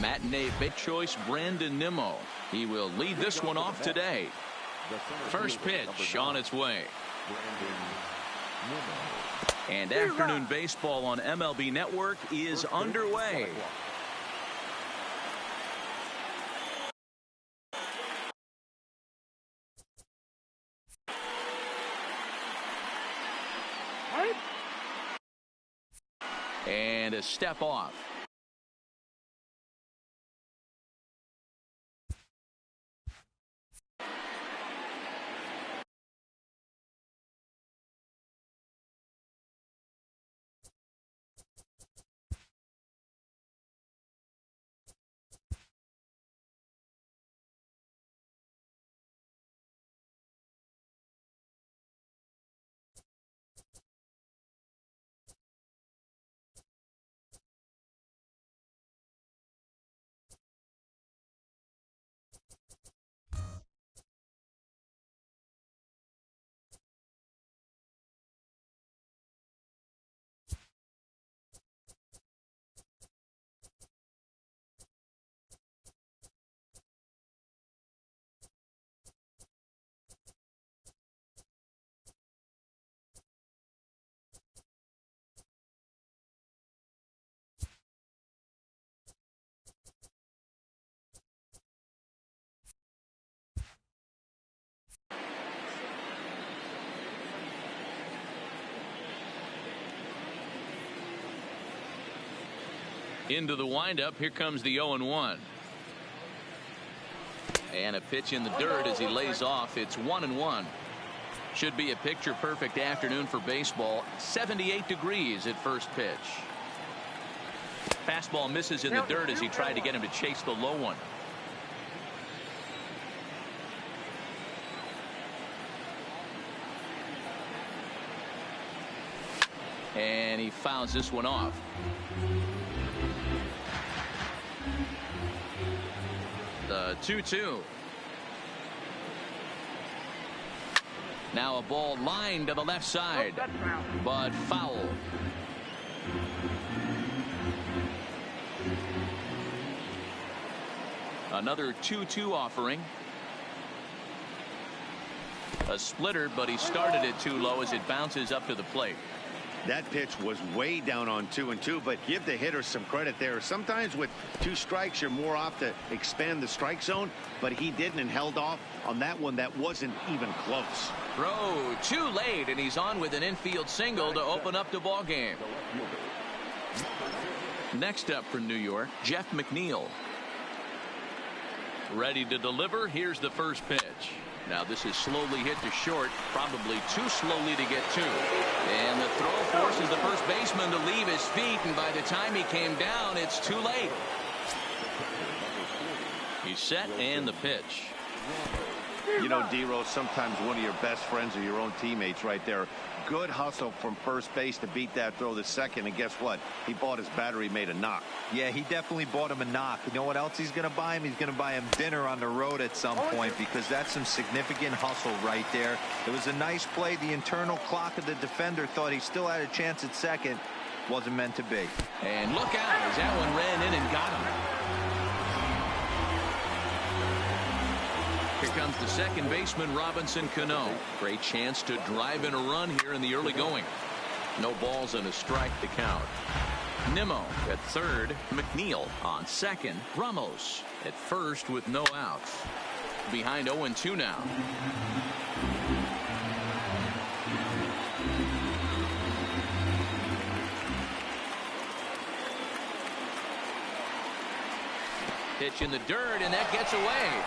Matinee big choice Brandon Nimmo. He will lead this one off today. First pitch on its way. And afternoon baseball on MLB Network is underway. And a step off. Into the windup. Here comes the 0-1. And a pitch in the dirt as he lays off. It's 1-1. Should be a picture perfect afternoon for baseball. 78 degrees at first pitch. Fastball misses in the dirt as he tried to get him to chase the low one. And he fouls this one off. The 2-2. Now a ball lined to the left side, but foul. Another 2-2 offering. A splitter, but he started it too low as it bounces up to the plate. That pitch was way down on 2-2, but give the hitter some credit there. Sometimes with 2 strikes, you're more off to expand the strike zone, but he didn't and held off on that one that wasn't even close. Throw too late, and he's on with an infield single to open up the ball game. Next up for New York, Jeff McNeil. Ready to deliver. Here's the first pitch. Now this is slowly hit to short, probably too slowly to get to. And the throw forces the first baseman to leave his feet, and by the time he came down, it's too late. He's set, and the pitch. You know, D-Rose, sometimes one of your best friends are your own teammates right there. Good hustle from first base to beat that throw to second, and guess what? He bought his battery made a knock. Yeah, he definitely bought him a knock. You know what else he's going to buy him? He's going to buy him dinner on the road at some point, because that's some significant hustle right there. It was a nice play. The internal clock of the defender thought he still had a chance at second. Wasn't meant to be. And look out as that one ran in and got him. Here comes the second baseman, Robinson Cano. Great chance to drive in a run here in the early going. No balls and a strike to count. Nimmo at third. McNeil on second. Ramos at first with no outs. Behind 0-2 now. Pitch in the dirt, and that gets away.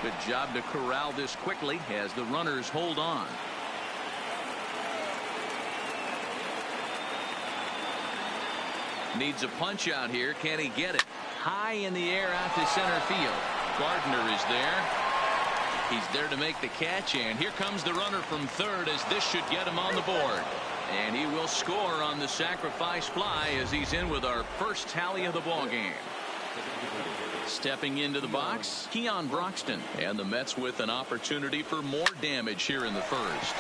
Good job to corral this quickly as the runners hold on. Needs a punch out here. Can he get it? High in the air out to center field. Gardner is there. He's there to make the catch, and here comes the runner from third as this should get him on the board. And he will score on the sacrifice fly as he's in with our first tally of the ball game. Stepping into the box, Keon Broxton, and the Mets with an opportunity for more damage here in the first.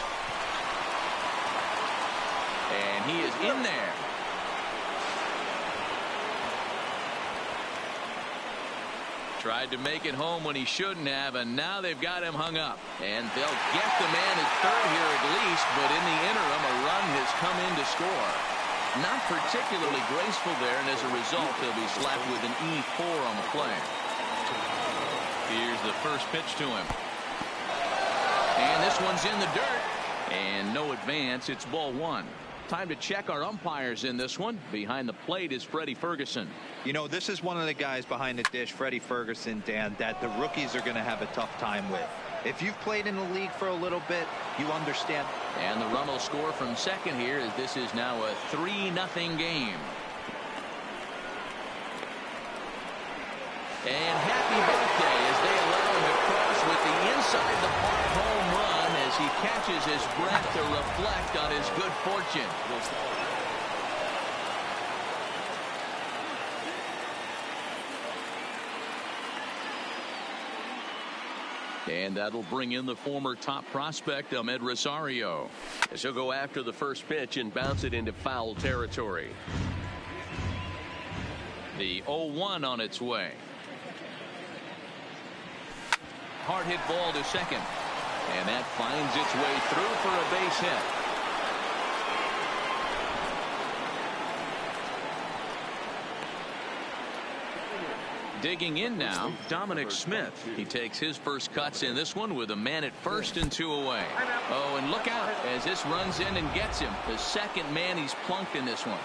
And he is in there. Tried to make it home when he shouldn't have, and now they've got him hung up. And they'll get the man at third here at least, but in the interim, a run has come in to score. Not particularly graceful there, and as a result, they'll be slapped with an E4 on the play. Here's the first pitch to him. And this one's in the dirt. And no advance. It's ball one. Time to check our umpires in this one. Behind the plate is Freddie Ferguson. You know, this is one of the guys behind the dish, Freddie Ferguson, Dan, that the rookies are going to have a tough time with. If you've played in the league for a little bit, you understand. And the run will score from second here, as this is now a 3-0 game. And happy birthday as they allow him to cross with the inside the park home run as he catches his breath to reflect on his good fortune. And that'll bring in the former top prospect, Ahmed Rosario. As he'll go after the first pitch and bounce it into foul territory. The 0-1 on its way. Hard hit ball to second. And that finds its way through for a base hit. Digging in now, Dominic Smith. He takes his first cuts in this one with a man at first and 2 away. Oh, and look out as this runs in and gets him. The second man he's plunked in this one.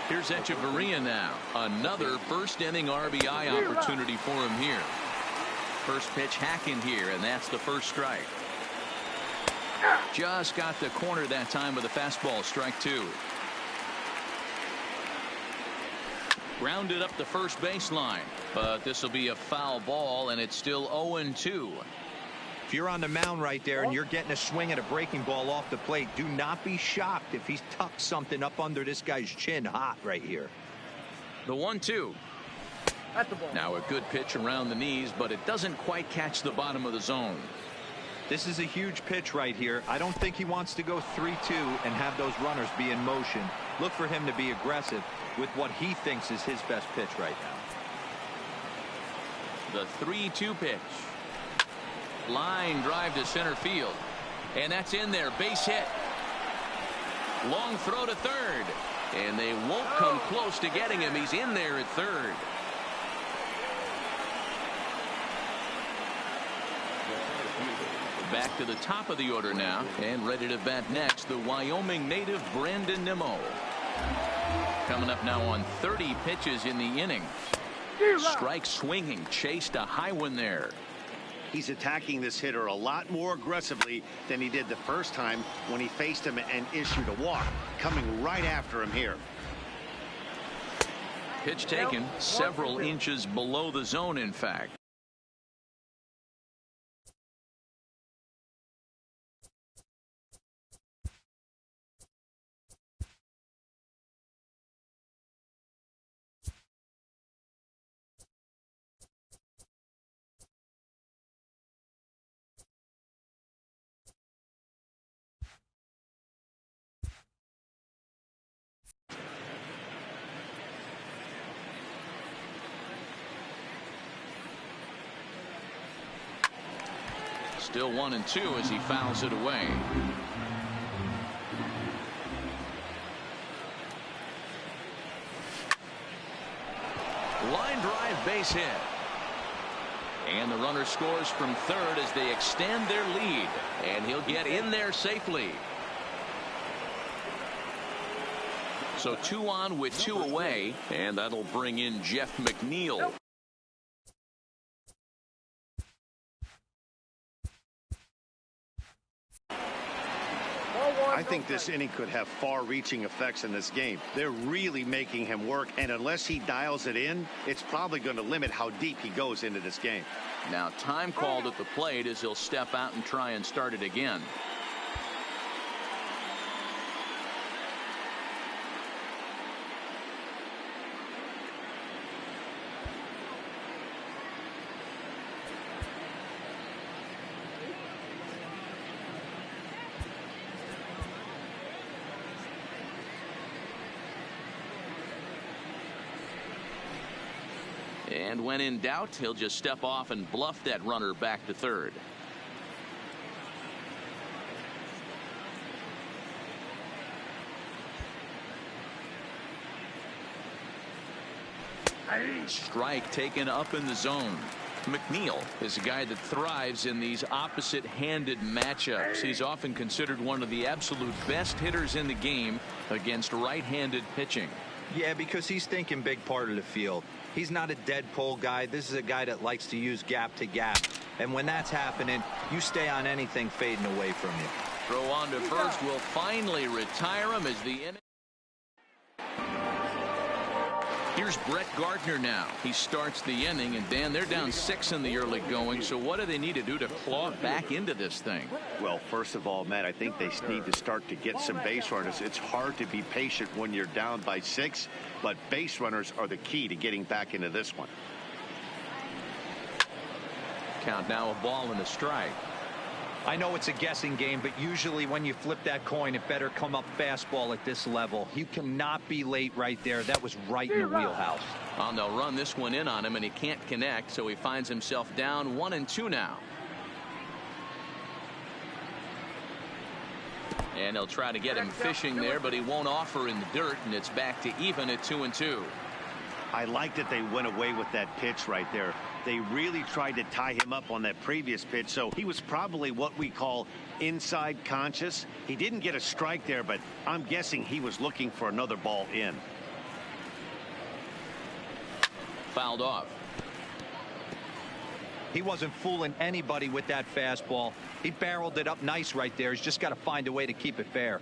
Here's Echeverria now. Another first inning RBI opportunity for him here. First pitch hacking here, and that's the first strike. Just got the corner that time with a fastball, strike 2. Grounded up the first baseline, but this will be a foul ball, and it's still 0-2. If you're on the mound right there and you're getting a swing at a breaking ball off the plate, do not be shocked if he's tucked something up under this guy's chin hot right here. The 1-2. Now a good pitch around the knees, but it doesn't quite catch the bottom of the zone. This is a huge pitch right here. I don't think he wants to go 3-2 and have those runners be in motion. Look for him to be aggressive with what he thinks is his best pitch right now. The 3-2 pitch. Line drive to center field. And that's in there. Base hit. Long throw to third. And they won't come close to getting him. He's in there at third. Back to the top of the order now, and ready to bat next, the Wyoming native Brandon Nimmo. Coming up now on 30 pitches in the inning. Strike swinging, chased a high one there. He's attacking this hitter a lot more aggressively than he did the first time when he faced him and issued a walk. Coming right after him here. Pitch taken several inches below the zone, in fact. Still 1-2 as he fouls it away. Line drive, base hit. And the runner scores from third as they extend their lead. And he'll get in there safely. So 2 on with 2 away. And that'll bring in Jeff McNeil. I think this inning could have far-reaching effects in this game. They're really making him work, and unless he dials it in, it's probably going to limit how deep he goes into this game. Now time called at the plate as he'll step out and try and start it again. And when in doubt, he'll just step off and bluff that runner back to third. Strike taken up in the zone. McNeil is a guy that thrives in these opposite-handed matchups. He's often considered one of the absolute best hitters in the game against right-handed pitching. Yeah, because he's thinking big part of the field. He's not a dead pull guy. This is a guy that likes to use gap to gap. And when that's happening, you stay on anything fading away from you. Throw on to first will finally retire him as the inning. Here's Brett Gardner now. He starts the inning, and Dan, they're down 6 in the early going, so what do they need to do to claw back into this thing? Well, first of all, Matt, I think they need to start to get some base runners. It's hard to be patient when you're down by 6, but base runners are the key to getting back into this one. Count now, a ball and a strike. I know it's a guessing game, but usually when you flip that coin, it better come up fastball at this level. You cannot be late right there. That was right in the wheelhouse. And they'll run this one in on him, and he can't connect, so he finds himself down 1-2 now. And they'll try to get him fishing there, but he won't offer in the dirt, and it's back to even at 2-2. I like that they went away with that pitch right there. They really tried to tie him up on that previous pitch, so he was probably what we call inside conscious. He didn't get a strike there, but I'm guessing he was looking for another ball in. Fouled off. He wasn't fooling anybody with that fastball. He barreled it up nice right there. He's just got to find a way to keep it fair.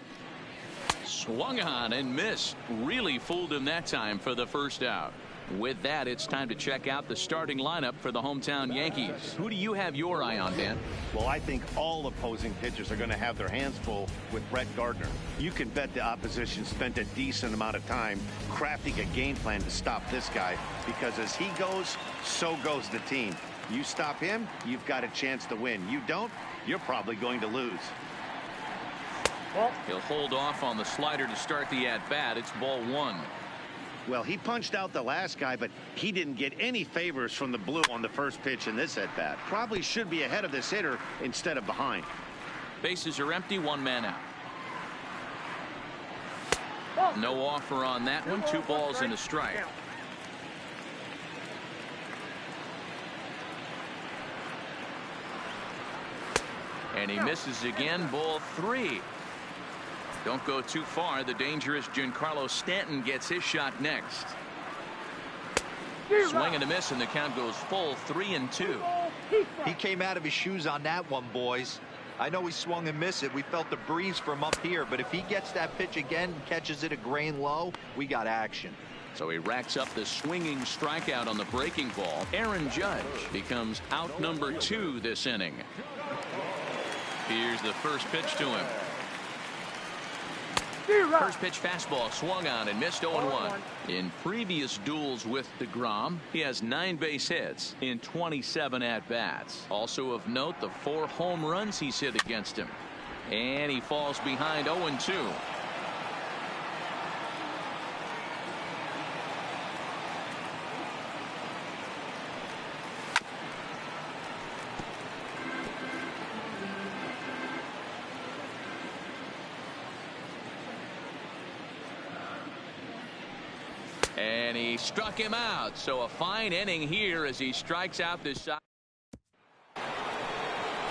Swung on and missed. Really fooled him that time for the first out. With that, it's time to check out the starting lineup for the hometown Yankees. Who do you have your eye on, Dan? Well, I think all opposing pitchers are going to have their hands full with Brett Gardner. You can bet the opposition spent a decent amount of time crafting a game plan to stop this guy, because as he goes, so goes the team. You stop him, you've got a chance to win. You don't, you're probably going to lose. He'll hold off on the slider to start the at-bat. It's ball 1. Well, he punched out the last guy, but he didn't get any favors from the blue on the first pitch in this at-bat. Probably should be ahead of this hitter instead of behind. Bases are empty, 1 man out. No offer on that one. 2 balls and a strike. And he misses again. Ball 3. Don't go too far. The dangerous Giancarlo Stanton gets his shot next. Swing and a miss, and the count goes full 3-2. He came out of his shoes on that one, boys. I know he swung and missed it. We felt the breeze from up here, but if he gets that pitch again and catches it a grain low, we got action. So he racks up the swinging strikeout on the breaking ball. Aaron Judge becomes out number 2 this inning. Here's the first pitch to him. First pitch fastball swung on and missed 0-1. In previous duels with DeGrom, he has 9 base hits in 27 at-bats. Also of note, the 4 home runs he's hit against him. And he falls behind 0-2. And he struck him out. So a fine inning here as he strikes out this side.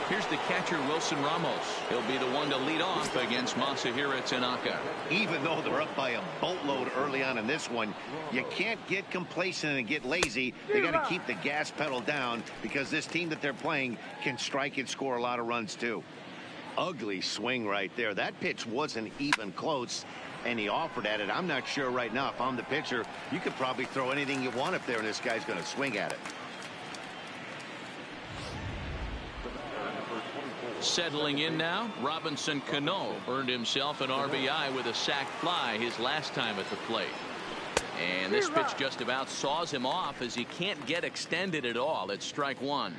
Here's the catcher, Wilson Ramos. He'll be the one to lead off against Masahiro Tanaka. Even though they're up by a boatload early on in this one, you can't get complacent and get lazy. They got to keep the gas pedal down, because this team that they're playing can strike and score a lot of runs too. Ugly swing right there. That pitch wasn't even close, and he offered at it. I'm not sure right now, if I'm the pitcher, you could probably throw anything you want up there and this guy's going to swing at it. Settling in now, Robinson Cano earned himself an RBI with a sac fly his last time at the plate. And this pitch just about saws him off as he can't get extended at all. It's strike 1.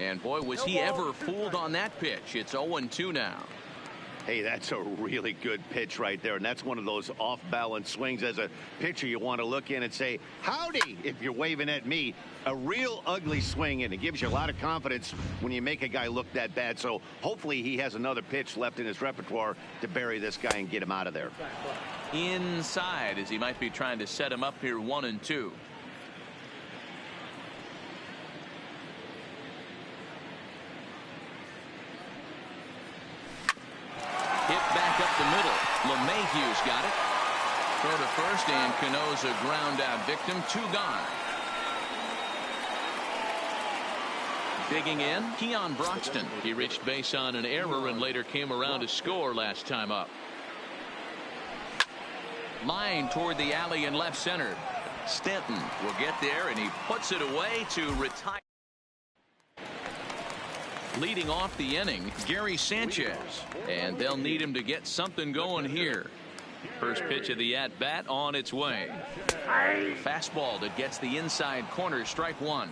And boy, was he ever fooled on that pitch. It's 0-2 now. Hey, that's a really good pitch right there, and that's one of those off-balance swings. As a pitcher, you want to look in and say, howdy, if you're waving at me. A real ugly swing, and it gives you a lot of confidence when you make a guy look that bad. So hopefully he has another pitch left in his repertoire to bury this guy and get him out of there. Inside, as he might be trying to set him up here, 1-2. Hit back up the middle. LeMahieu's got it. Throw to first, and Cano's a ground out victim. 2 gone. Digging in, Keon Broxton. He reached base on an error and later came around to score last time up. Line toward the alley in left center. Stanton will get there, and he puts it away to retire. Leading off the inning, Gary Sanchez, and they'll need him to get something going here. First pitch of the at-bat on its way. Fastball that gets the inside corner, strike 1.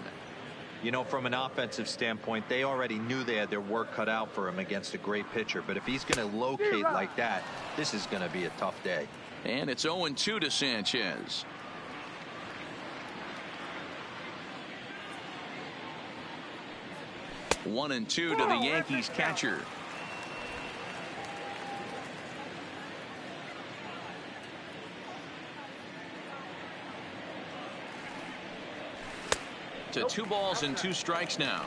You know, from an offensive standpoint, they already knew they had their work cut out for him against a great pitcher. But if he's going to locate like that, this is going to be a tough day. And it's 0-2 to Sanchez. One and 2 to the Yankees catcher. To 2 balls and 2 strikes now.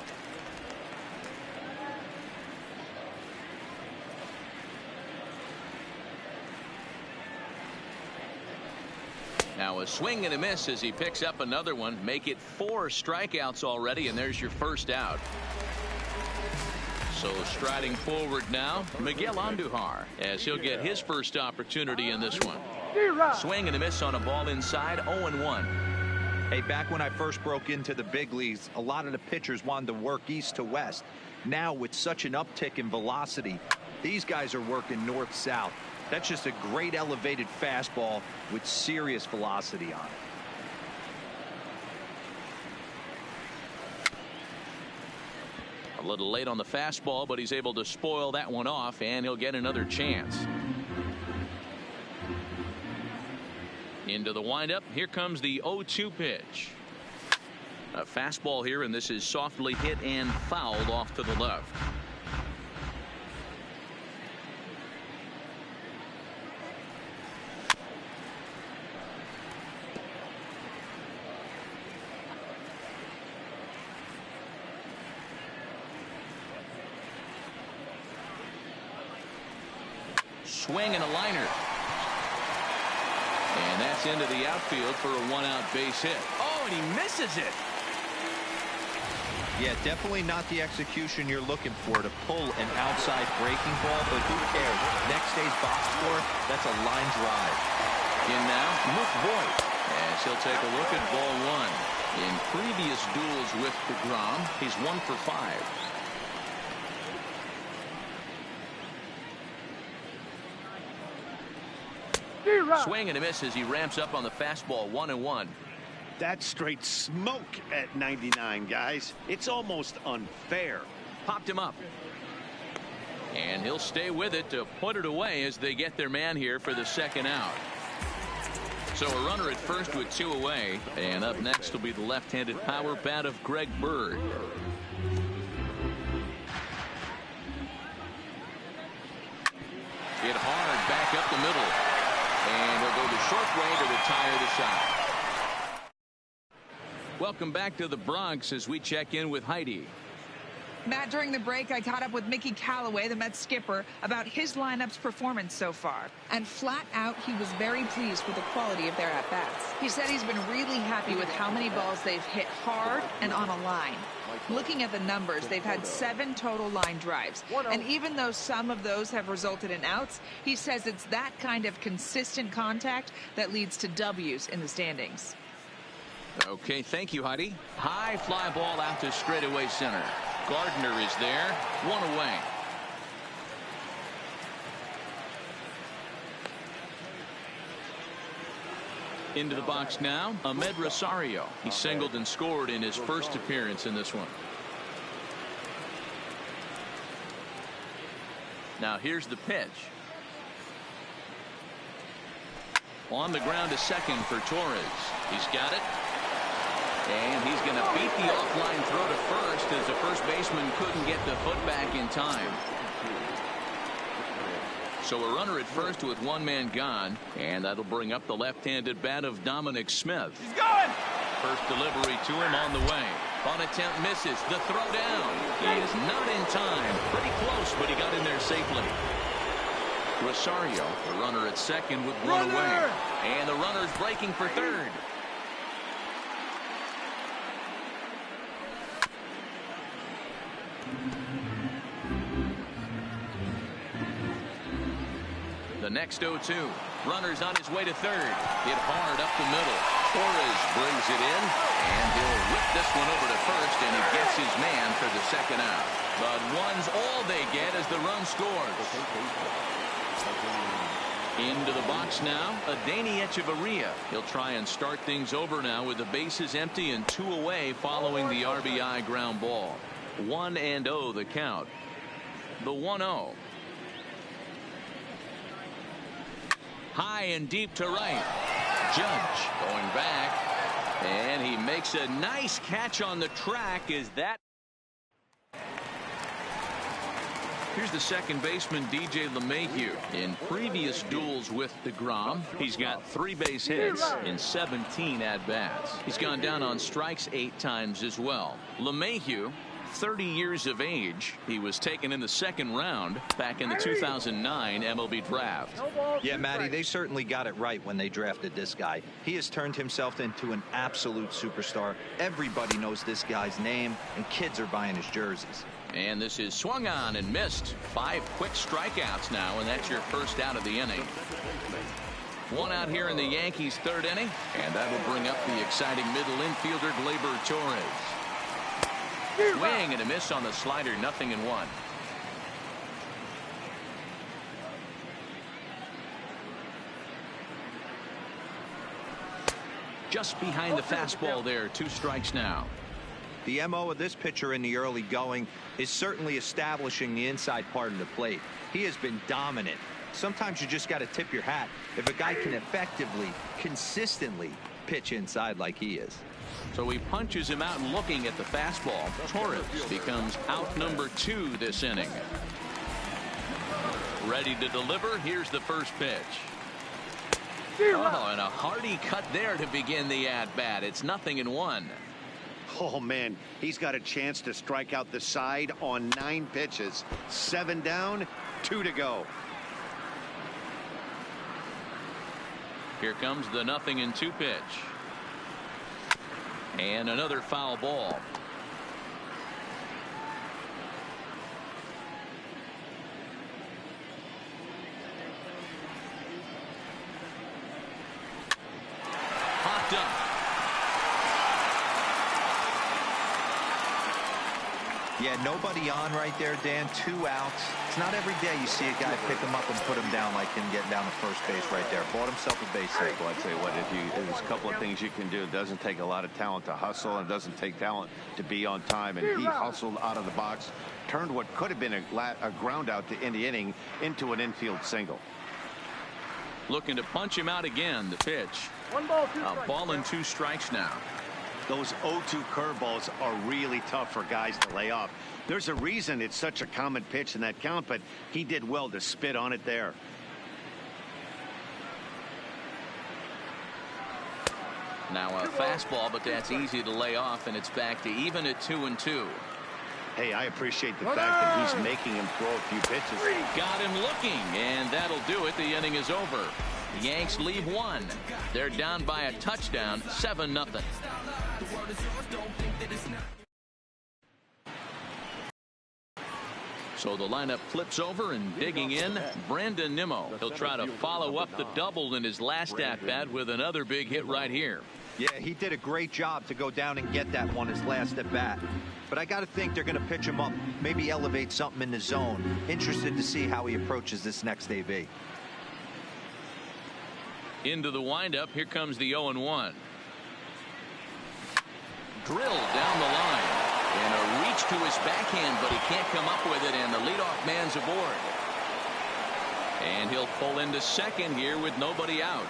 Now a swing and a miss as he picks up another one. Make it 4 strikeouts already, and there's your first out. So striding forward now, Miguel Andujar, as he'll get his first opportunity in this one. Swing and a miss on a ball inside, 0-1. Hey, back when I first broke into the big leagues, a lot of the pitchers wanted to work east to west. Now, with such an uptick in velocity, these guys are working north-south. That's just a great elevated fastball with serious velocity on it. A little late on the fastball, but he's able to spoil that one off, and he'll get another chance. Into the windup. Here comes the 0-2 pitch. A fastball here, and this is softly hit and fouled off to the left. Swing and a liner. And that's into the outfield for a 1-out base hit. Oh, and he misses it. Yeah, definitely not the execution you're looking for to pull an outside breaking ball, but who cares? Next day's box score, that's a line drive. In now, Luke Voigt, as he'll take a look at ball 1. In previous duels with DeGrom, he's 1 for 5. Swing and a miss as he ramps up on the fastball. 1-1. That's straight smoke at 99, guys. It's almost unfair. Popped him up. And he'll stay with it to put it away as they get their man here for the second out. So a runner at first with 2 away. And up next will be the left-handed power bat of Greg Bird. Hit hard back up the middle. And he'll go the short way to retire the side. Welcome back to the Bronx as we check in with Heidi. Matt, during the break, I caught up with Mickey Callaway, the Mets skipper, about his lineup's performance so far. And flat out, he was very pleased with the quality of their at-bats. He said he's been really happy with how many balls they've hit hard and on a line. Looking at the numbers, they've had 7 total line drives. And even though some of those have resulted in outs, he says it's that kind of consistent contact that leads to W's in the standings. Okay, thank you, Heidi. High fly ball out to straightaway center. Gardner is there, 1 away. Into the box now, Ahmed Rosario. He singled and scored in his first appearance in this one. Now here's the pitch. On the ground to second for Torres. He's got it. And he's going to beat the offline throw to first as the first baseman couldn't get the foot back in time. So a runner at first with one man gone, and that'll bring up the left-handed bat of Dominic Smith. He's going! First delivery to him on the way. On attempt misses. The throw down. He is not in time. Pretty close, but he got in there safely. Rosario, the runner at second with one away. And the runner's breaking for third. The next 0-2. Runner's on his way to third. Hit hard up the middle. Torres brings it in, and he'll whip this one over to first, and he gets his man for the second out. But one's all they get as the run scores. Into the box now, Adeiny Echeverria. He'll try and start things over now with the bases empty and 2 away following the RBI ground ball. 1-0 the count. The 1-0. High and deep to right. Judge going back, and he makes a nice catch on the track. Is that? Here's the second baseman, DJ LeMahieu. In previous duels with DeGrom, he's got 3 base hits in 17 at-bats. He's gone down on strikes 8 times as well. LeMahieu, 30 years of age. He was taken in the second round back in the 2009 MLB draft. Yeah, Matty, they certainly got it right when they drafted this guy. He has turned himself into an absolute superstar. Everybody knows this guy's name, and kids are buying his jerseys. And this is swung on and missed. 5 quick strikeouts now, and that's your first out of the inning. 1 out here in the Yankees' 3rd inning, and that will bring up the exciting middle infielder Gleyber Torres. Swing and a miss on the slider, 0-1. Just behind the fastball there. 2 strikes now. The MO of this pitcher in the early going is certainly establishing the inside part of the plate. He has been dominant. Sometimes you just got to tip your hat if a guy can effectively, consistently pitch inside like he is. So he punches him out and looking at the fastball. Torres becomes out number 2 this inning. Ready to deliver. Here's the first pitch. Oh, and a hearty cut there to begin the at-bat. It's 0-1. Oh, man, he's got a chance to strike out the side on 9 pitches. 7 down, 2 to go. Here comes the 0-2 pitch. And another foul ball. Popped up. Yeah, nobody on right there, Dan. 2 outs. It's not every day you see a guy pick him up and put him down like him getting down to first base right there. Bought himself a base hit. Well, I tell you what, there's a couple of things you can do. It doesn't take a lot of talent to hustle, and it doesn't take talent to be on time. And he hustled out of the box, turned what could have been a ground out to end the inning into an infield single. Looking to punch him out again. The pitch. 1 ball, 2 A strikes. ball and 2 strikes now. Those 0-2 curveballs are really tough for guys to lay off. There's a reason it's such a common pitch in that count, but he did well to spit on it there. Now a fastball, but that's easy to lay off, and it's back to even at 2-2. Hey, I appreciate the fact that he's making him throw a few pitches. Got him looking, and that'll do it. The inning is over. The Yanks leave 1. They're down by a touchdown, 7-0. So the lineup flips over, and digging in, Brandon Nimmo. He'll try to follow up the double in his last at-bat with another big hit right here. Yeah, he did a great job to go down and get that one his last at bat. But I got to think they're going to pitch him up, maybe elevate something in the zone. Interested to see how he approaches this next AB. Into the windup. Here comes the 0-1. Drilled down the line. And a reach to his backhand, but he can't come up with it, and the leadoff man's aboard. And he'll pull into second here with nobody out.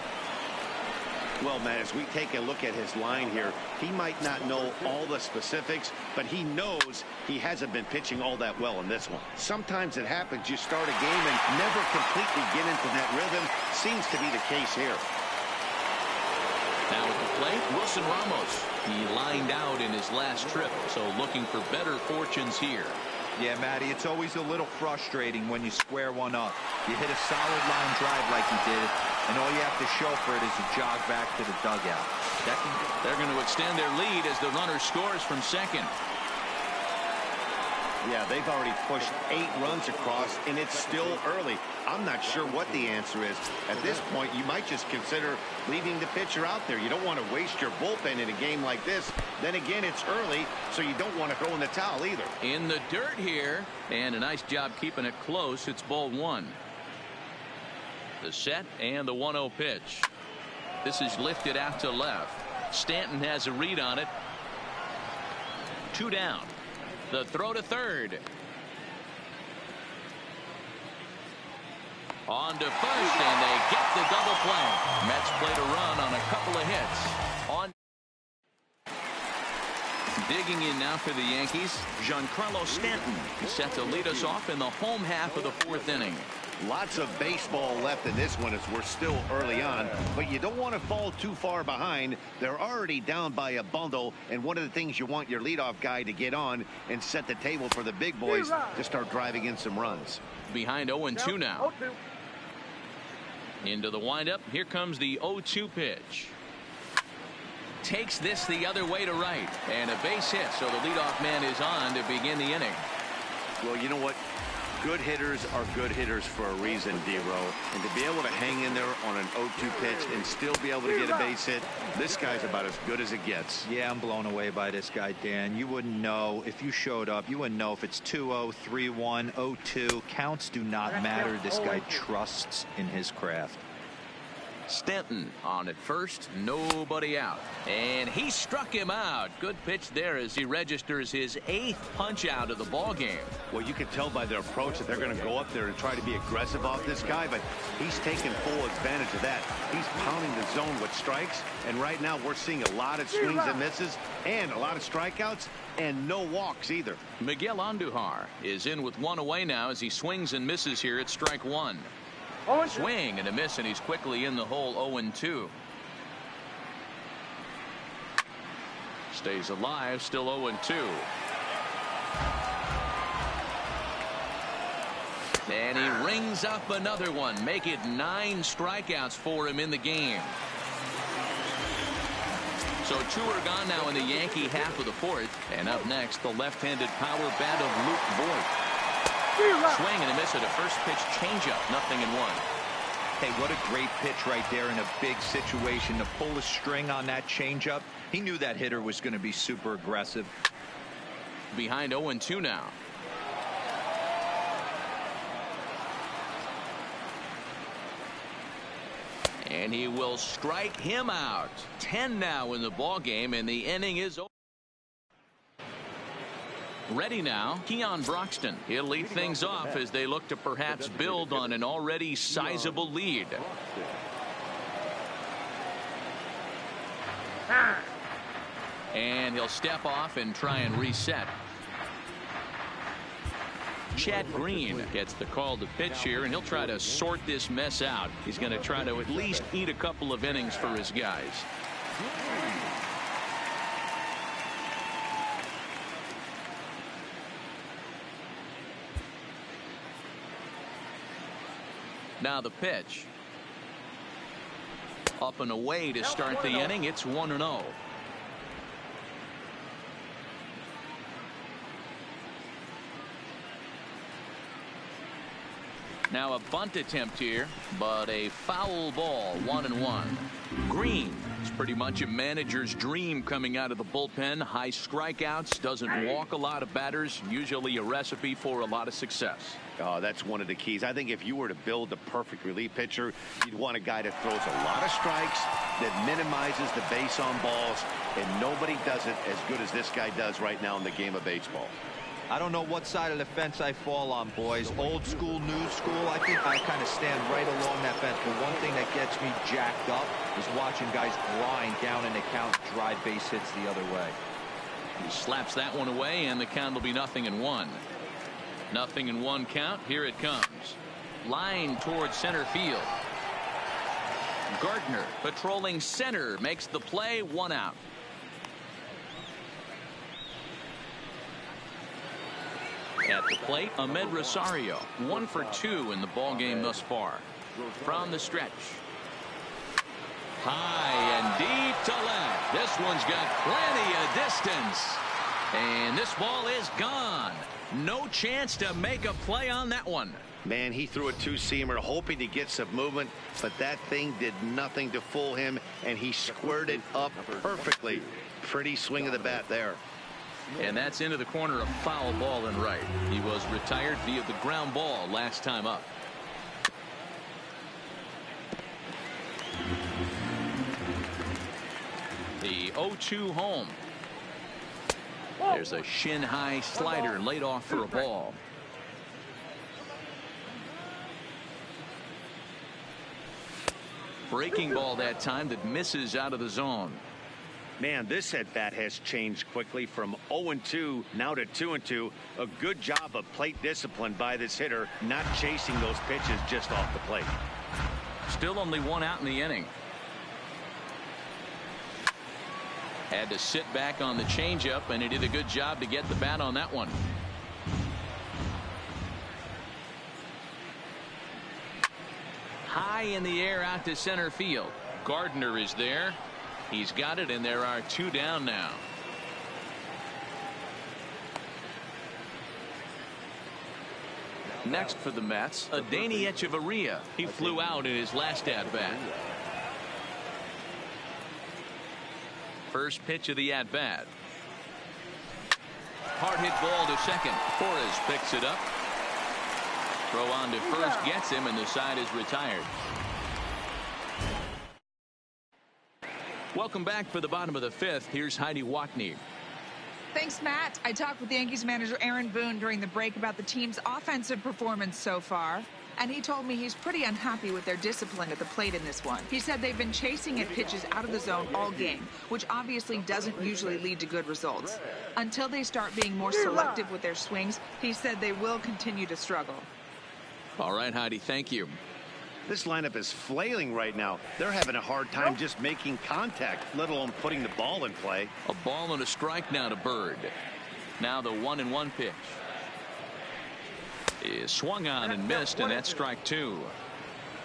Well, Matt, as we take a look at his line here, he might not know all the specifics, but he knows he hasn't been pitching all that well in this one. Sometimes it happens. You start a game and never completely get into that rhythm. Seems to be the case here. Now at the plate, Wilson Ramos. He lined out in his last trip, so looking for better fortunes here. Yeah, Matty, it's always a little frustrating when you square one up. You hit a solid line drive like he did, and all you have to show for it is a jog back to the dugout. They're going to extend their lead as the runner scores from second. Yeah, they've already pushed 8 runs across, and it's still early. I'm not sure what the answer is. At this point, you might just consider leaving the pitcher out there. You don't want to waste your bullpen in a game like this. Then again, it's early, so you don't want to throw in the towel either. In the dirt here, and a nice job keeping it close. It's ball 1. The set and the 1-0 pitch. This is lifted out to left. Stanton has a read on it. 2 down. The throw to third. On to first, and they get the double play. Mets played a run on a couple of hits. On. Digging in now for the Yankees, Giancarlo Stanton. He's set to lead us off in the home half of the 4th inning. Lots of baseball left in this one as we're still early on, but you don't want to fall too far behind. They're already down by a bundle, and one of the things you want your leadoff guy to get on and set the table for the big boys to start driving in some runs. Behind 0-2 now. Into the windup. Here comes the 0-2 pitch. Takes this the other way to right, and a base hit, so the leadoff man is on to begin the inning. Well, you know what? Good hitters are good hitters for a reason, D-Row. And to be able to hang in there on an 0-2 pitch and still be able to get a base hit, this guy's about as good as it gets. Yeah, I'm blown away by this guy, Dan. You wouldn't know if you showed up. You wouldn't know if it's 2-0, 3-1, 0-2. Counts do not matter. This guy trusts in his craft. Stanton on at first, nobody out, and he struck him out. Good pitch there as he registers his 8th punch out of the ball game. Well, you can tell by their approach that they're going to go up there and try to be aggressive off this guy, but he's taking full advantage of that. He's pounding the zone with strikes, and right now we're seeing a lot of swings and misses and a lot of strikeouts and no walks either. Miguel Andujar is in with 1 away now as he swings and misses here at strike 1. Swing and a miss, and he's quickly in the hole. 0-2. Stays alive, still 0-2. And he rings up another one. Make it 9 strikeouts for him in the game. So 2 are gone now in the Yankee half of the 4th. And up next, the left-handed power bat of Luke Voigt. Swing and a miss at a first pitch changeup. 0-1. Hey, what a great pitch right there in a big situation to pull a string on that changeup. He knew that hitter was going to be super aggressive. Behind 0-2 now. And he will strike him out. 10 now in the ball game, and the inning is over. Ready now, Keon Broxton. He'll lead things off as they look to perhaps build on an already sizable lead. And he'll step off and try and reset. Chad Green gets the call to pitch here, and he'll try to sort this mess out. He's going to try to at least eat a couple of innings for his guys. Now the pitch. Up and away to start the inning. It's 1-0. Now a bunt attempt here, but a foul ball. 1-1. Green is pretty much a manager's dream coming out of the bullpen. High strikeouts, doesn't walk a lot of batters, usually a recipe for a lot of success. Oh, that's one of the keys. I think if you were to build the perfect relief pitcher, you'd want a guy that throws a lot of strikes, that minimizes the base on balls, and nobody does it as good as this guy does right now in the game of baseball. I don't know what side of the fence I fall on, boys. Old school, new school. I think I kind of stand right along that fence. But one thing that gets me jacked up is watching guys grind down in the count, drive base hits the other way. He slaps that one away, and the count will be 0-1. 0-1 count. Here it comes. Line towards center field. Gardner patrolling center makes the play. 1 out. At the plate, Ahmed Rosario, 1 for 2 in the ball game thus far. From the stretch. High and deep to left. This one's got plenty of distance. And this ball is gone. No chance to make a play on that one. Man, he threw a two-seamer hoping to get some movement, but that thing did nothing to fool him, and he squared it up perfectly. Pretty swing of the bat there. And that's into the corner, a foul ball and right. He was retired via the ground ball last time up. The 0-2 home. There's a shin-high slider laid off for a ball. Breaking ball that time that misses out of the zone. Man, this at-bat has changed quickly from 0-2 now to 2-2. A good job of plate discipline by this hitter, not chasing those pitches just off the plate. Still only 1 out in the inning. Had to sit back on the changeup, and he did a good job to get the bat on that one. High in the air out to center field. Gardner is there. He's got it, and there are 2 down now. Next for the Mets, Adeiny Echeverria. He flew out in his last at-bat. First pitch of the at-bat. Hard hit ball to second. Torres picks it up. Throw on to first gets him, and the side is retired. Welcome back for the bottom of the 5th. Here's Heidi Watney. Thanks, Matt. I talked with Yankees manager Aaron Boone during the break about the team's offensive performance so far, and he told me he's pretty unhappy with their discipline at the plate in this one. He said they've been chasing at pitches out of the zone all game, which obviously doesn't usually lead to good results. Until they start being more selective with their swings, he said they will continue to struggle. All right, Heidi, thank you. This lineup is flailing right now. They're having a hard time just making contact, let alone putting the ball in play. A ball and a strike now to Bird. Now the 1-1 pitch is swung on and missed, and that's strike 2.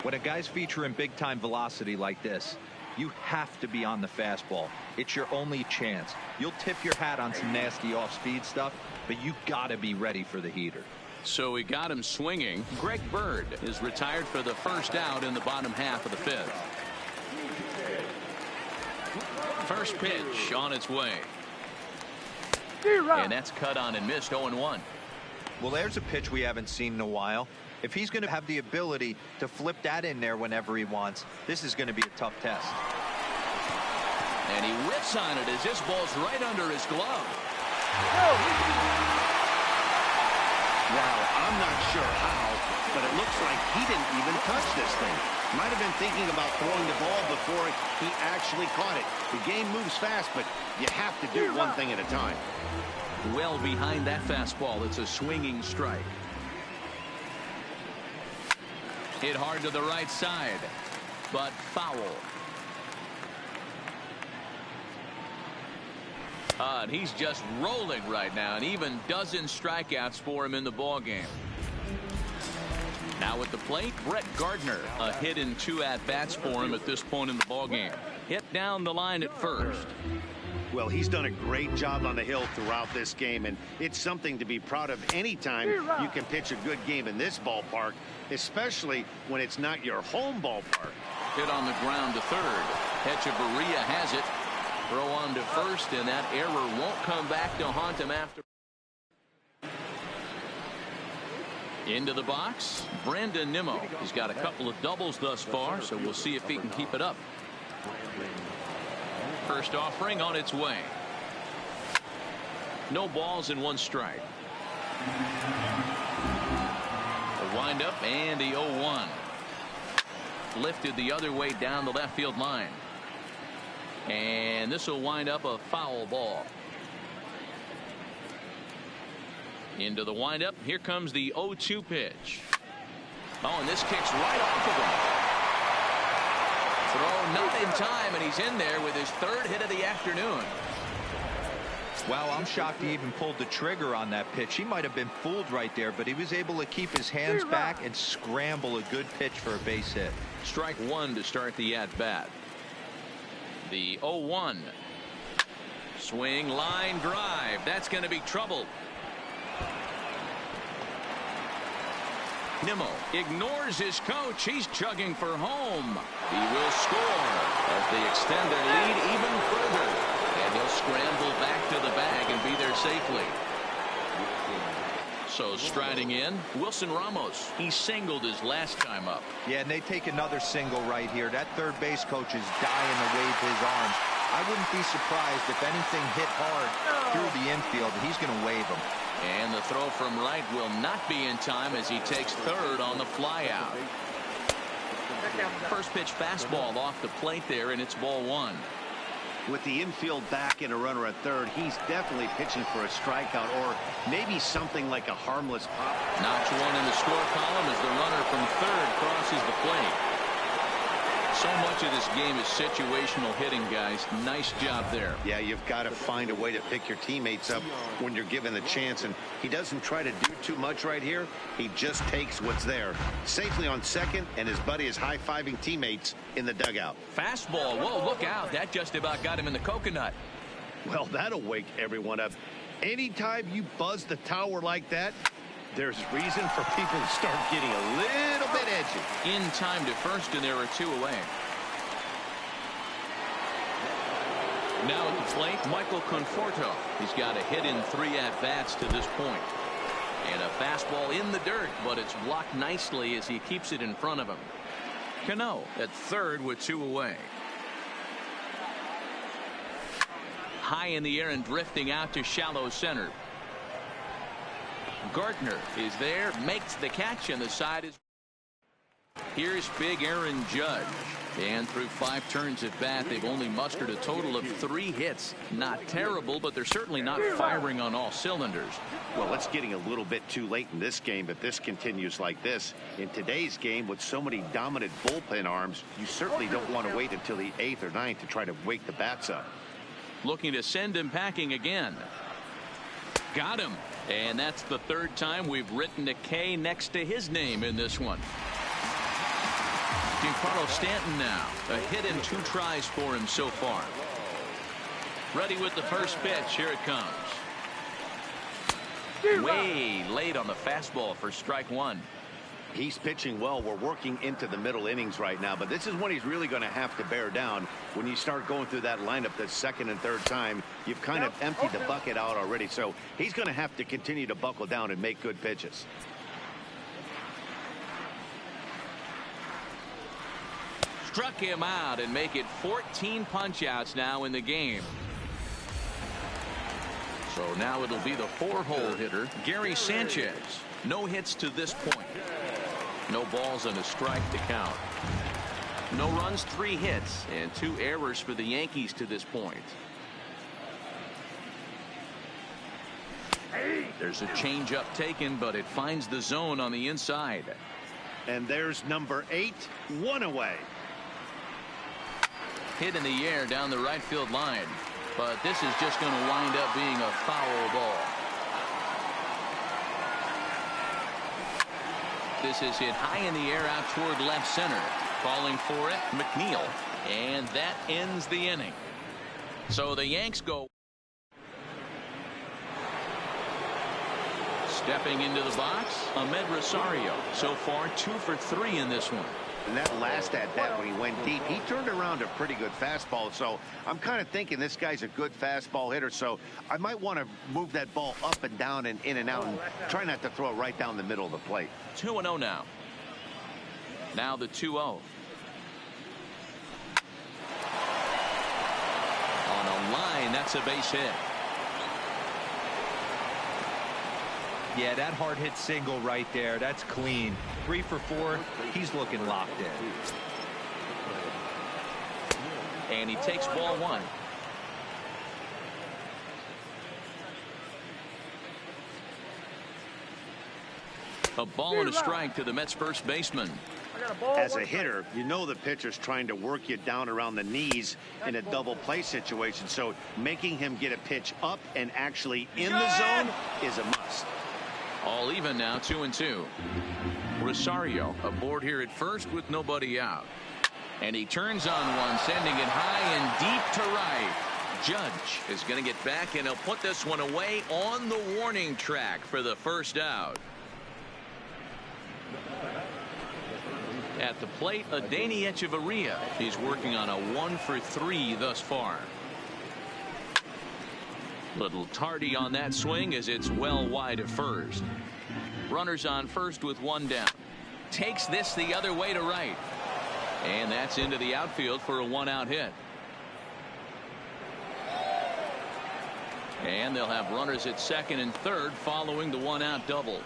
When a guy's featuring big-time velocity like this, you have to be on the fastball. It's your only chance. You'll tip your hat on some nasty off-speed stuff, but you gotta be ready for the heater. So we got him swinging. Greg Bird is retired for the first out in the bottom half of the 5th. First pitch on its way. And that's cut on and missed. 0-1. Well, there's a pitch we haven't seen in a while. If he's going to have the ability to flip that in there whenever he wants, this is going to be a tough test. And he whips on it as this ball's right under his glove. Wow, I'm not sure how, but it looks like he didn't even touch this thing. Might have been thinking about throwing the ball before he actually caught it. The game moves fast, but you have to do one thing at a time. Well behind that fastball. It's a swinging strike. Hit hard to the right side, but foul. And he's just rolling right now, and even dozen strikeouts for him in the ball game. Now at the plate, Brett Gardner, a hit in 2 at-bats for him at this point in the ball game. Hit down the line at first. Well, he's done a great job on the hill throughout this game, and it's something to be proud of anytime you can pitch a good game in this ballpark, especially when it's not your home ballpark. Hit on the ground to third. Echeverria has it. Throw on to first, and that error won't come back to haunt him after. Into the box, Brandon Nimmo. He's got a couple of doubles thus far, so we'll see if he can keep it up. First offering on its way. No balls and 1 strike. The windup and the 0-1. Lifted the other way down the left field line. And this will wind up a foul ball. Into the windup. Here comes the 0-2 pitch. Oh, and this kicks right off of him. Throw not in time, and he's in there with his third hit of the afternoon. Well, I'm shocked he even pulled the trigger on that pitch. He might have been fooled right there, but he was able to keep his hands back and scramble a good pitch for a base hit. Strike one to start the at-bat. The 0-1. Swing, line drive. That's going to be trouble. Nimmo ignores his coach. He's chugging for home. He will score as they extend their lead even further. And he'll scramble back to the bag and be there safely. So striding in, Wilson Ramos. He singled his last time up. Yeah, and they take another single right here. That third base coach is dying to wave his arms. I wouldn't be surprised if anything hit hard through the infield. He's going to wave them. And the throw from right will not be in time as he takes third on the flyout. First pitch fastball off the plate there, and it's ball one. With the infield back and a runner at third, he's definitely pitching for a strikeout or maybe something like a harmless pop. Notch one in the score column as the runner from third crosses the plate. So much of this game is situational hitting, guys. Nice job there. Yeah, you've got to find a way to pick your teammates up when you're given the chance, and he doesn't try to do too much right here. He just takes what's there. Safely on second, and his buddy is high-fiving teammates in the dugout. Fastball. Whoa, look out. That just about got him in the coconut. Well, that'll wake everyone up. Anytime you buzz the tower like that, there's reason for people to start getting a little bit edgy. In time to first, and there are two away. Now at the plate, Michael Conforto. He's got a hit in 3 at-bats to this point. And a fastball in the dirt, but it's blocked nicely as he keeps it in front of him. Cano at third with 2 away. High in the air and drifting out to shallow center. Gardner is there, makes the catch, and the side is. Here's big Aaron Judge. And through 5 turns at bat, they've only mustered a total of 3 hits. Not terrible, but they're certainly not firing on all cylinders. Well, it's getting a little bit too late in this game, but this continues like this. In today's game, with so many dominant bullpen arms, you certainly don't want to wait until the 8th or 9th to try to wake the bats up. Looking to send him packing again. Got him. And that's the 3rd time we've written a K next to his name in this one. Giancarlo Stanton now. A hit in 2 tries for him so far. Ready with the first pitch. Here it comes. Way late on the fastball for strike 1. He's pitching well. We're working into the middle innings right now, but this is when he's really going to have to bear down. When you start going through that lineup the 2nd and 3rd time, you've kind of emptied the bucket out already, so he's going to have to continue to buckle down and make good pitches. Struck him out and make it 14 punch-outs now in the game. So now it'll be the 4-hole hitter, Gary Sanchez. No hits to this point. No balls and a strike to count. No runs, 3 hits, and 2 errors for the Yankees to this point. There's a changeup taken, but it finds the zone on the inside. And there's number 8, 1 away. Hit in the air down the right field line, but this is just going to wind up being a foul ball. This is hit high in the air out toward left center. Calling for it, McNeil. And that ends the inning. So the Yanks go. Stepping into the box, Ahmed Rosario. So far 2 for 3 in this one. And that last at bat when he went deep, he turned around a pretty good fastball. So I'm kind of thinking this guy's a good fastball hitter. So I might want to move that ball up and down and in and out and try not to throw it right down the middle of the plate. 2-0 now. Now the 2-0. On a line, that's a base hit. Yeah, that hard hit single right there. That's clean. 3 for 4. He's looking locked in. And he takes ball 1. A ball and a strike to the Mets first baseman. As a hitter, you know the pitcher's trying to work you down around the knees in a double play situation. So making him get a pitch up and actually in the zone is a must. All even now, 2-2. Rosario aboard here at first with nobody out. And he turns on one, sending it high and deep to right. Judge is going to get back, and he'll put this one away on the warning track for the first out. At the plate, Adeiny Echeverria. He's working on a 1 for 3 thus far. Little tardy on that swing as it's well wide of first. Runners on first with 1 down. Takes this the other way to right. And that's into the outfield for a 1-out hit. And they'll have runners at second and third following the 1-out double.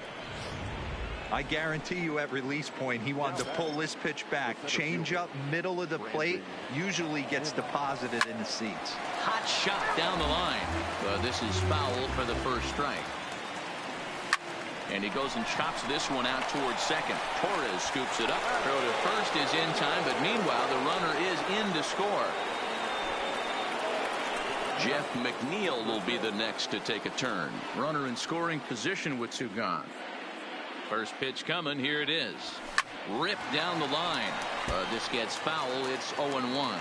I guarantee you at release point he wanted to pull this pitch back. Change up middle of the plate usually gets deposited in the seats. Hot shot down the line. But this is foul for the first strike. And he goes and chops this one out towards second. Torres scoops it up. Throw to first is in time, but meanwhile the runner is in to score. Jeff McNeil will be the next to take a turn. Runner in scoring position with 2 gone. First pitch coming. Here it is. Ripped down the line. This gets foul. It's 0-1.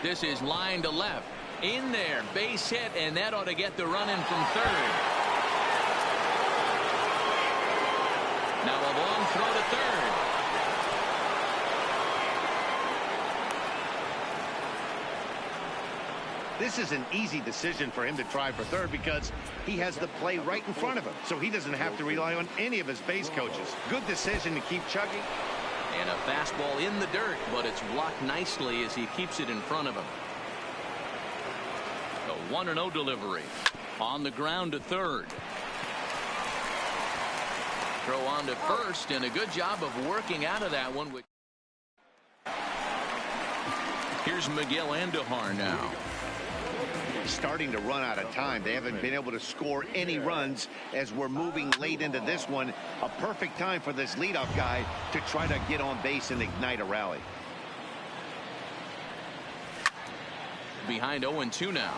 This is line to left. In there. Base hit, and that ought to get the run in from third. Now a long throw to third. This is an easy decision for him to try for third because he has the play right in front of him, so he doesn't have to rely on any of his base coaches. Good decision to keep chugging. And a fastball in the dirt, but it's blocked nicely as he keeps it in front of him. A 1-0 delivery. On the ground to third. Throw on to first, and a good job of working out of that one. Here's Miguel Andujar now. Starting to run out of time. They haven't been able to score any runs as we're moving late into this one. A perfect time for this leadoff guy to try to get on base and ignite a rally. Behind 0-2 now.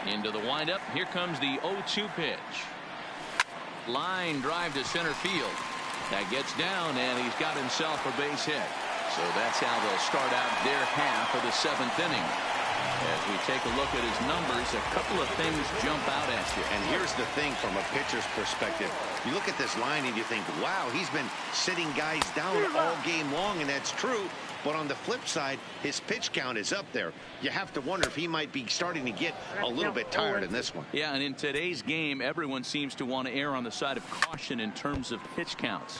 Into the windup. Here comes the 0-2 pitch. Line drive to center field. That gets down, and he's got himself a base hit. So that's how they'll start out their half of the 7th inning. As we take a look at his numbers, a couple of things jump out at you. And here's the thing from a pitcher's perspective. You look at this line and you think, wow, he's been sitting guys down all game long, and that's true. But on the flip side, his pitch count is up there. You have to wonder if he might be starting to get a little bit tired in this one. Yeah, and in today's game, everyone seems to want to err on the side of caution in terms of pitch counts.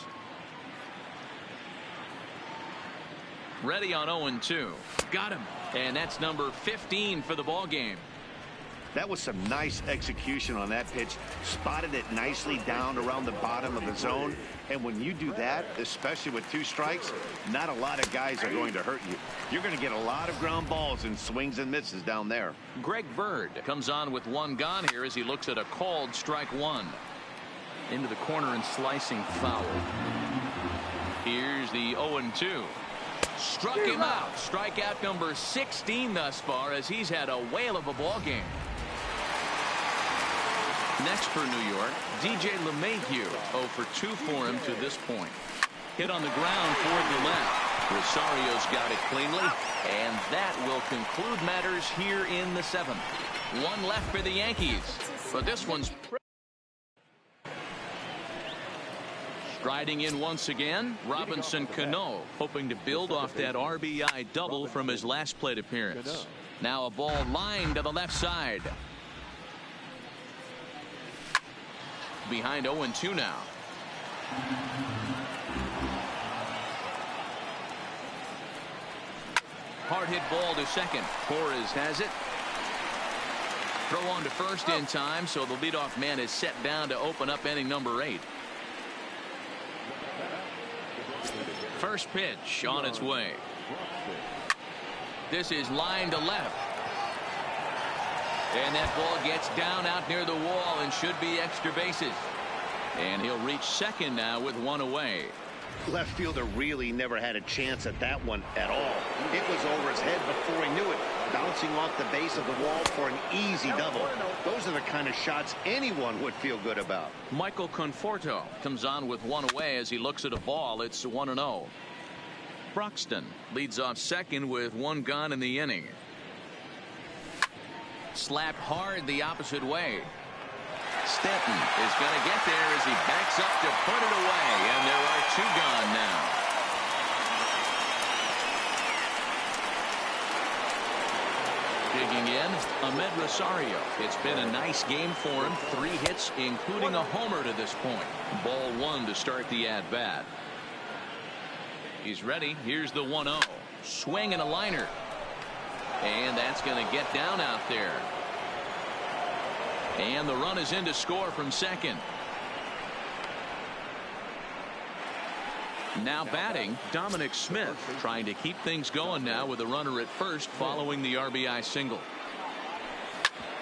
Ready on 0-2. Got him. And that's number 15 for the ball game. That was some nice execution on that pitch. Spotted it nicely down around the bottom of the zone. And when you do that, especially with 2 strikes, not a lot of guys are going to hurt you. You're going to get a lot of ground balls and swings and misses down there. Greg Bird comes on with 1 gone here as he looks at a called strike 1. Into the corner and slicing foul. Here's the 0-2. Struck him out. Strikeout number 16 thus far as he's had a whale of a ball game. Next for New York, DJ LeMahieu. 0 for 2 for him to this point. Hit on the ground toward the left. Rosario's got it cleanly, and that will conclude matters here in the 7th. 1 left for the Yankees, but this one's striding in once again. Robinson Cano hoping to build off that RBI double from his last plate appearance. Now a ball lined to the left side. Behind 0-2 now. Hard hit ball to second. Torres has it. throw on to first in time, so the leadoff man is set down to open up inning number 8. First pitch on its way. This is line to left. And that ball gets down out near the wall and should be extra bases. And he'll reach second now with one away. Left fielder really never had a chance at that one at all. It was over his head before he knew it, bouncing off the base of the wall for an easy double. Those are the kind of shots anyone would feel good about. Michael Conforto comes on with one away as he looks at a ball. It's 1-0. Broxton leads off second with one gone in the inning. Slapped hard the opposite way. Stanton is going to get there as he backs up to put it away, and there are two gone now. Digging in, Ahmed Rosario. It's been a nice game for him. 3 hits, including a homer to this point. Ball 1 to start the at-bat. He's ready. Here's the 1-0. Swing and a liner. And that's going to get down out there. And the run is in to score from second. Now batting, Dominic Smith, trying to keep things going now with a runner at first following the RBI single.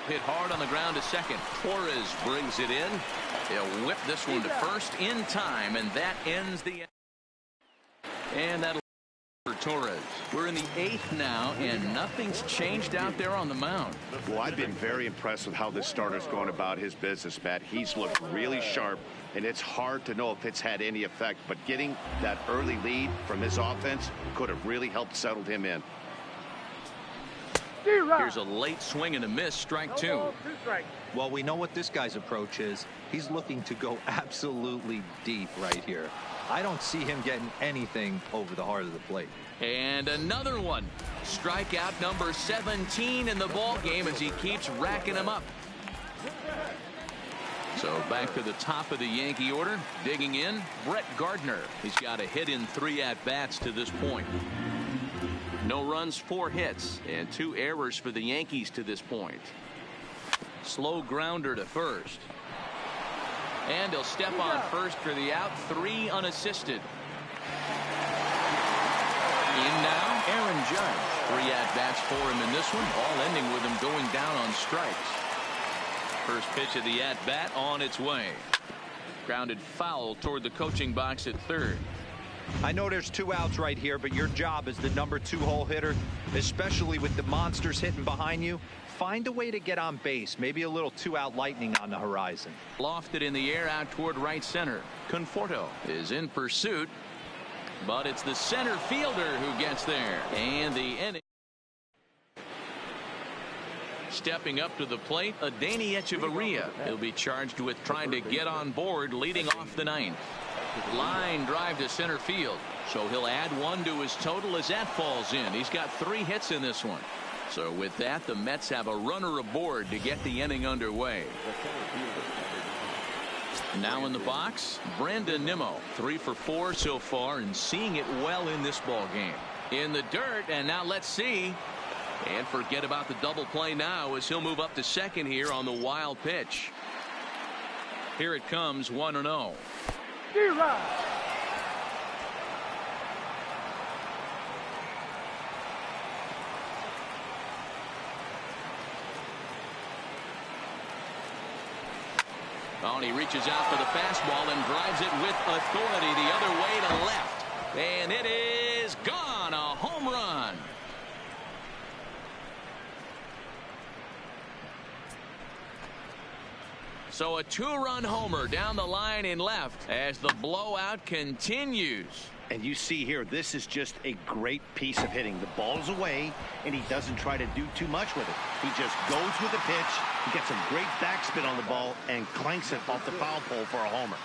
Hit hard on the ground to second. Torres brings it in. He'll whip this one to first in time, and that ends the. And that'll for Torres. We're in the 8th now, and nothing's changed out there on the mound. Well, I've been very impressed with how this starter's going about his business, Matt. He's looked really sharp, and it's hard to know if it's had any effect, but getting that early lead from his offense could have really helped settle him in. Here's a late swing and a miss, strike 2. Well, we know what this guy's approach is. He's looking to go absolutely deep right here. I don't see him getting anything over the heart of the plate. And another one. Strikeout number 17 in the ball game as he keeps racking them up. So back to the top of the Yankee order. Digging in, Brett Gardner. He's got a hit in 3 at-bats to this point. No runs, 4 hits, and 2 errors for the Yankees to this point. Slow grounder to first. And he'll step on first for the out. 3 unassisted. In now, Aaron Judge. 3 at-bats for him in this one, all ending with him going down on strikes. First pitch of the at-bat on its way. Grounded foul toward the coaching box at third. I know there's 2 outs right here, but your job as the number 2 hole hitter, especially with the monsters hitting behind you, find a way to get on base. Maybe a little 2-out lightning on the horizon. Lofted in the air out toward right center. Conforto is in pursuit, but it's the center fielder who gets there. And the inning. Stepping up to the plate, Adeiny Echeverria. He'll be charged with trying to get on board leading off the 9th. Line drive to center field. So he'll add 1 to his total as that falls in. He's got 3 hits in this one. So with that, the Mets have a runner aboard to get the inning underway. Now in the box, Brandon Nimmo. 3 for 4 so far and seeing it well in this ball game. In the dirt, and now let's see. And forget about the double play now as he'll move up to second here on the wild pitch. Here it comes, 1-0. Oh, and he reaches out for the fastball and drives it with authority the other way to left. And it is gone. A home run. So a 2-run homer down the line in left as the blowout continues. And you see here, this is just a great piece of hitting. The ball's away, and he doesn't try to do too much with it. He just goes with the pitch. He gets a great backspin on the ball and clanks it off the foul pole for a homer.